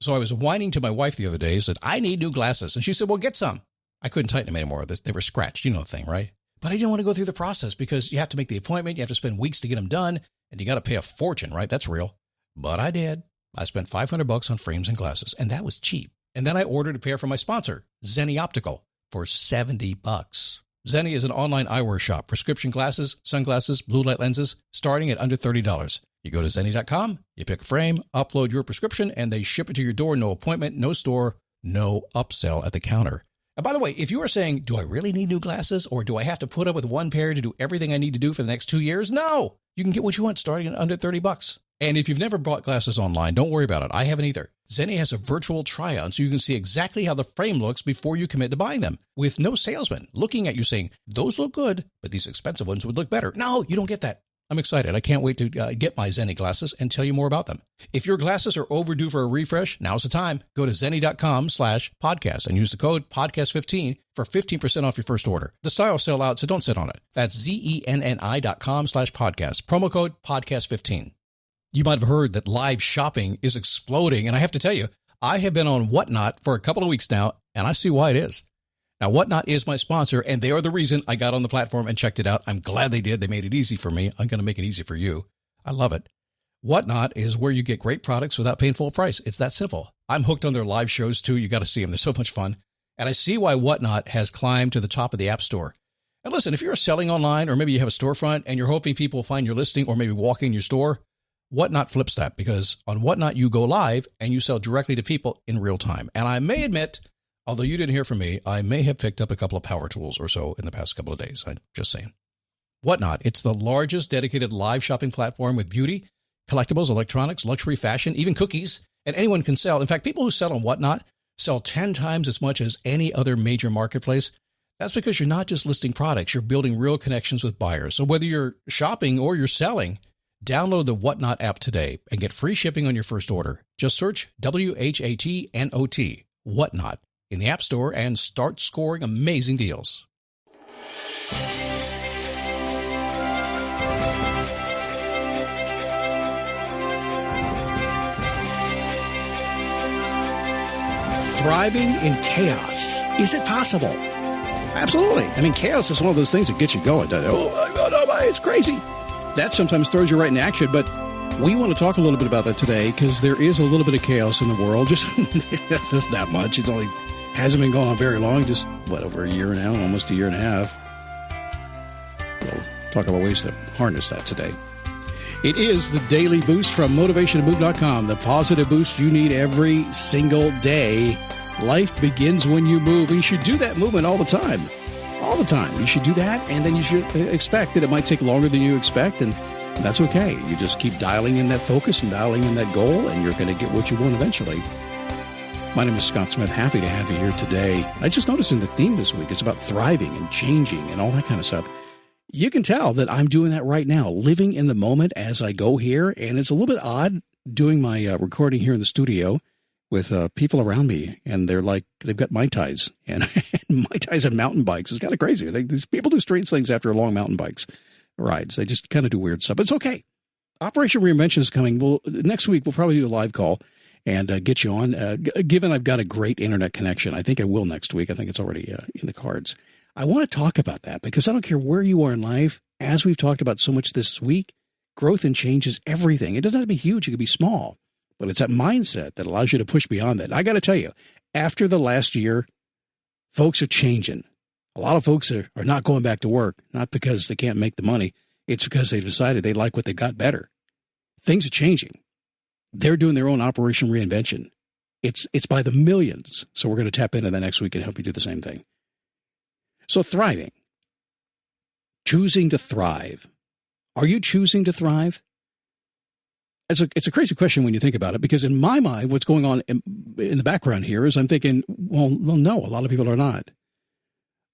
So I was whining to my wife the other day, said, I need new glasses. And she said, well, get some. I couldn't tighten them anymore. They were scratched. You know the thing, right? But I didn't want to go through the process because you have to make the appointment. You have to spend weeks to get them done. And you got to pay a fortune, right? That's real. But I did. I spent $500 on frames and glasses, and that was cheap. And then I ordered a pair from my sponsor, Zenni Optical, for $70. Zenni is an online eyewear shop. Prescription glasses, sunglasses, blue light lenses, starting at under $30. You go to Zenni.com, you pick a frame, upload your prescription, and they ship it to your door. No appointment, no store, no upsell at the counter. And by the way, if you are saying, do I really need new glasses, or do I have to put up with one pair to do everything I need to do for the next 2 years? No! You can get what you want starting at under $30. And if you've never bought glasses online, don't worry about it. I haven't either. Zenni has a virtual try-on so you can see exactly how the frame looks before you commit to buying them, with no salesman looking at you saying, those look good, but these expensive ones would look better. No, you don't get that. I'm excited. I can't wait to get my Zenni glasses and tell you more about them. If your glasses are overdue for a refresh, now's the time. Go to Zenni.com/podcast and use the code podcast15 for 15% off your first order. The styles sell out, so don't sit on it. That's Zenni.com/podcast. Promo code podcast15. You might have heard that live shopping is exploding, and I have to tell you, I have been on Whatnot for a couple of weeks now, and I see why it is. Now, Whatnot is my sponsor, and they are the reason I got on the platform and checked it out. I'm glad they did. They made it easy for me. I'm going to make it easy for you. I love it. Whatnot is where you get great products without paying full price. It's that simple. I'm hooked on their live shows, too. You got to see them. They're so much fun. And I see why Whatnot has climbed to the top of the App Store. And listen, if you're selling online, or maybe you have a storefront and you're hoping people will find your listing or maybe walk in your store, Whatnot flips that, because on Whatnot, you go live and you sell directly to people in real time. And I may admit, although you didn't hear from me, I may have picked up a couple of power tools or so in the past couple of days. I'm just saying. Whatnot, it's the largest dedicated live shopping platform with beauty, collectibles, electronics, luxury, fashion, even cookies, and anyone can sell. In fact, people who sell on Whatnot sell 10 times as much as any other major marketplace. That's because you're not just listing products, you're building real connections with buyers. So whether you're shopping or you're selling, download the Whatnot app today and get free shipping on your first order. Just search WHATNOT, Whatnot, in the App Store and start scoring amazing deals. Thriving in chaos. Is it possible? Absolutely. I mean, chaos is one of those things that gets you going. It's crazy. That sometimes throws you right in action, but we want to talk a little bit about that today because there is a little bit of chaos in the world. Just that much. It's only hasn't been going on very long. Just over a year now, almost a year and a half. We'll talk about ways to harness that today. It is the Daily Boost from motivationtomove.com, the positive boost you need every single day. Life begins when you move, and you should do that movement all the time. All the time. You should do that, and then you should expect that it might take longer than you expect, and that's okay. You just keep dialing in that focus and dialing in that goal, and you're going to get what you want eventually. My name is Scott Smith. Happy to have you here today. I just noticed in the theme this week, it's about thriving and changing and all that kind of stuff. You can tell that I'm doing that right now, living in the moment as I go here, and it's a little bit odd doing my recording here in the studio with people around me, and they've got Mai Tais, and Mai Tais and mountain bikes. It's kind of crazy. These people do strange things after long mountain bikes rides. They just kind of do weird stuff. But it's okay. Operation Reinvention is coming. Well, next week we'll probably do a live call and get you on. Given I've got a great internet connection, I think I will next week. I think it's already in the cards. I want to talk about that because I don't care where you are in life. As we've talked about so much this week, growth and change is everything. It doesn't have to be huge. It could be small. But it's that mindset that allows you to push beyond that. And I got to tell you, after the last year, folks are changing. A lot of folks are not going back to work, not because they can't make the money. It's because they've decided they like what they got better. Things are changing. They're doing their own Operation Reinvention. It's by the millions. So we're going to tap into that next week and help you do the same thing. So thriving. Choosing to thrive. Are you choosing to thrive? It's a crazy question when you think about it, because in my mind, what's going on in the background here is I'm thinking, well, no, a lot of people are not.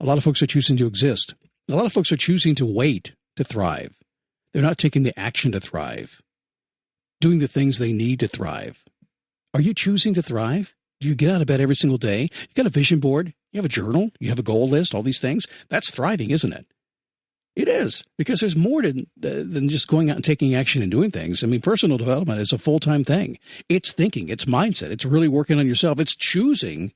A lot of folks are choosing to exist. A lot of folks are choosing to wait to thrive. They're not taking the action to thrive, doing the things they need to thrive. Are you choosing to thrive? Do you get out of bed every single day? You got a vision board? You have a journal? You have a goal list? All these things? That's thriving, isn't it? It is, because there's more than just going out and taking action and doing things. I mean, personal development is a full-time thing. It's thinking, it's mindset, it's really working on yourself. It's choosing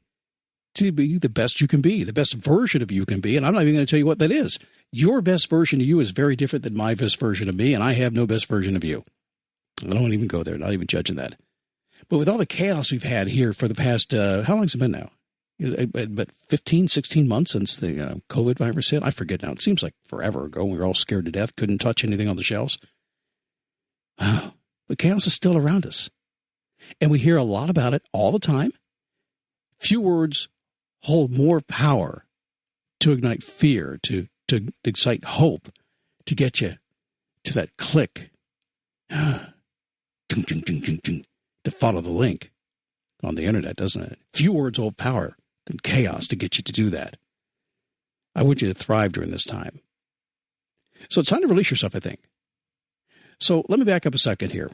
to be the best you can be, the best version of you can be. And I'm not even going to tell you what that is. Your best version of you is very different than my best version of me, and I have no best version of you. I don't want to even go there, not even judging that. But with all the chaos we've had here for the past, how long has it been now? But 15, 16 months since the COVID virus hit. I forget now. It seems like forever ago. We were all scared to death, couldn't touch anything on the shelves. But chaos is still around us. And we hear a lot about it all the time. Few words hold more power to ignite fear, to excite hope, to get you to that click, to follow the link on the internet, doesn't it? Few words hold power than chaos to get you to do that. I want you to thrive during this time. So it's time to release yourself, I think. So let me back up a second here.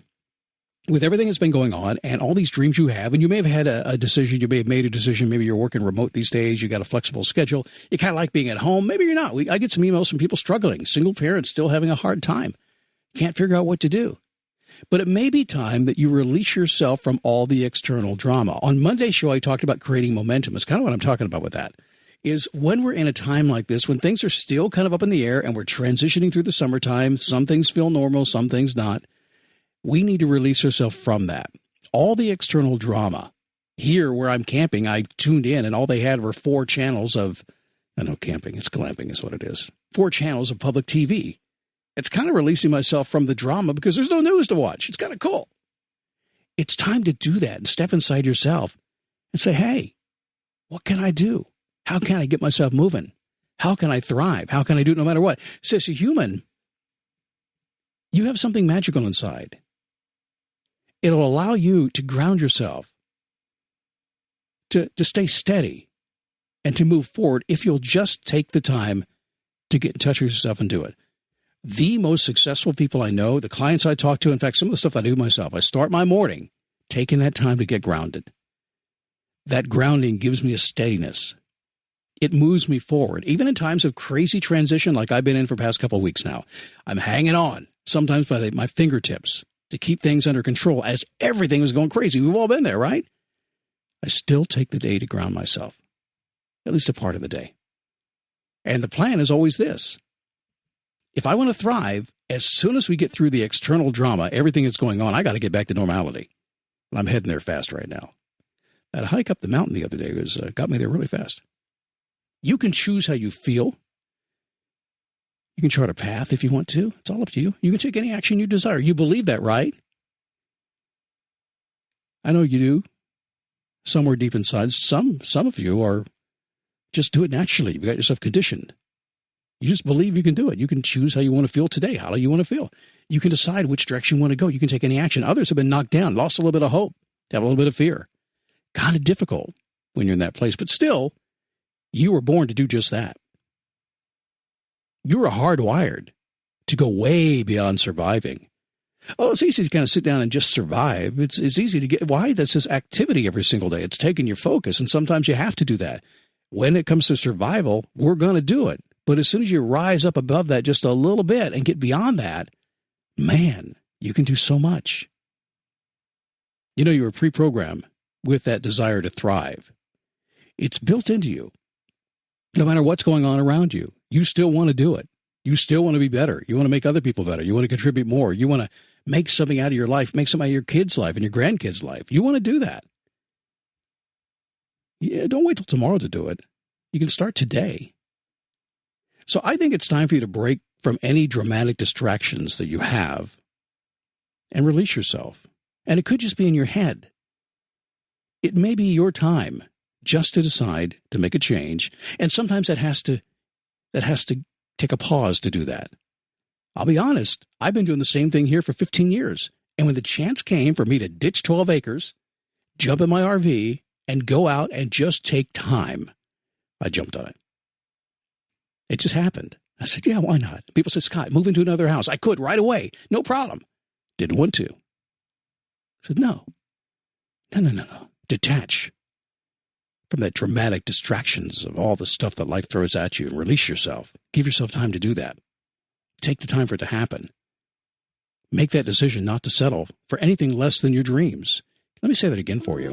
With everything that's been going on and all these dreams you have, and you may have had a decision, you may have made a decision, maybe you're working remote these days, you got a flexible schedule, you kind of like being at home, maybe you're not. I get some emails from people struggling, single parents still having a hard time, can't figure out what to do. But it may be time that you release yourself from all the external drama. On Monday's show, I talked about creating momentum. It's kind of what I'm talking about with that, is when we're in a time like this, when things are still kind of up in the air and we're transitioning through the summertime, some things feel normal, some things not, we need to release ourselves from that. All the external drama. Here, where I'm camping, I tuned in and all they had were 4 channels of, I know camping, it's glamping is what it is, 4 channels of public TV. It's kind of releasing myself from the drama because there's no news to watch. It's kind of cool. It's time to do that and step inside yourself and say, hey, what can I do? How can I get myself moving? How can I thrive? How can I do it no matter what? So as a human, you have something magical inside. It'll allow you to ground yourself, to stay steady, and to move forward if you'll just take the time to get in touch with yourself and do it. The most successful people I know, the clients I talk to, in fact, some of the stuff I do myself, I start my morning taking that time to get grounded. That grounding gives me a steadiness. It moves me forward. Even in times of crazy transition like I've been in for the past couple of weeks now, I'm hanging on, sometimes by my fingertips, to keep things under control as everything was going crazy. We've all been there, right? I still take the day to ground myself, at least a part of the day. And the plan is always this. If I want to thrive, as soon as we get through the external drama, everything that's going on, I got to get back to normality. I'm heading there fast right now. That hike up the mountain the other day got me there really fast. You can choose how you feel. You can chart a path if you want to. It's all up to you. You can take any action you desire. You believe that, right? I know you do. Somewhere deep inside, some of you are just do it naturally. You've got yourself conditioned. You just believe you can do it. You can choose how you want to feel today. How do you want to feel? You can decide which direction you want to go. You can take any action. Others have been knocked down, lost a little bit of hope, have a little bit of fear. Kind of difficult when you're in that place. But still, you were born to do just that. You were hardwired to go way beyond surviving. Oh, it's easy to kind of sit down and just survive. It's easy to get. Why? That's this activity every single day. It's taking your focus, and sometimes you have to do that. When it comes to survival, we're going to do it. But as soon as you rise up above that just a little bit and get beyond that, man, you can do so much. You know, you were pre-programmed with that desire to thrive. It's built into you. No matter what's going on around you, you still want to do it. You still want to be better. You want to make other people better. You want to contribute more. You want to make something out of your life, make something out of your kids' life and your grandkids' life. You want to do that. Yeah, don't wait till tomorrow to do it. You can start today. So I think it's time for you to break from any dramatic distractions that you have and release yourself. And it could just be in your head. It may be your time just to decide to make a change. And sometimes that has to take a pause to do that. I'll be honest, I've been doing the same thing here for 15 years. And when the chance came for me to ditch 12 acres, jump in my RV, and go out and just take time, I jumped on it. It just happened. I said, yeah, why not? People said, Scott, move into another house. I could right away. No problem. Didn't want to. I said, no. Detach from that dramatic distractions of all the stuff that life throws at you and release yourself. Give yourself time to do that. Take the time for it to happen. Make that decision not to settle for anything less than your dreams. Let me say that again for you.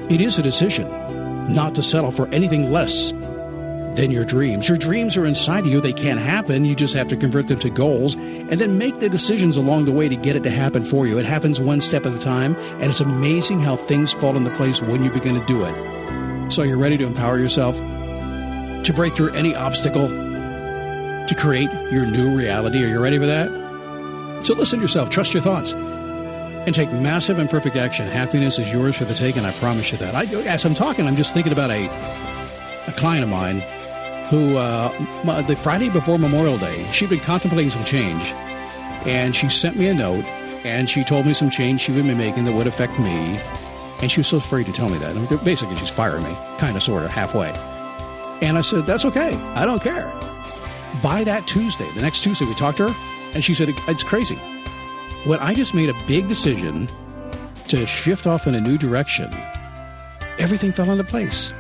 It is a decision not to settle for anything less than your dreams. Your dreams are inside of you. They can't happen. You just have to convert them to goals and then make the decisions along the way to get it to happen for you. It happens one step at a time, and it's amazing how things fall into place when you begin to do it. So you're ready to empower yourself to break through any obstacle to create your new reality. Are you ready for that? So listen to yourself, trust your thoughts, and take massive and perfect action. Happiness is yours for the taking, I promise you that. As I'm talking, I'm just thinking about a client of mine who, the Friday before Memorial Day, she'd been contemplating some change, and she sent me a note, and she told me some change she would be making that would affect me, and she was so afraid to tell me that. I mean, basically, she's firing me, kind of, sort of, halfway. And I said, that's okay. I don't care. By that Tuesday, the next Tuesday, we talked to her, and she said, it's crazy. When I just made a big decision to shift off in a new direction, everything fell into place.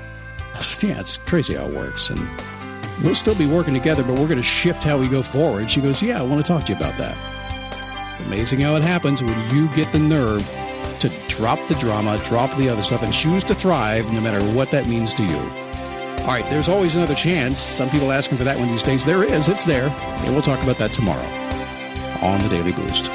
Yeah, it's crazy how it works. And we'll still be working together, but we're going to shift how we go forward. She goes, yeah, I want to talk to you about that. Amazing how it happens when you get the nerve to drop the drama, drop the other stuff, and choose to thrive no matter what that means to you. All right, there's always another chance. Some people asking for that one these days. There is. It's there. And we'll talk about that tomorrow on the Daily Boost.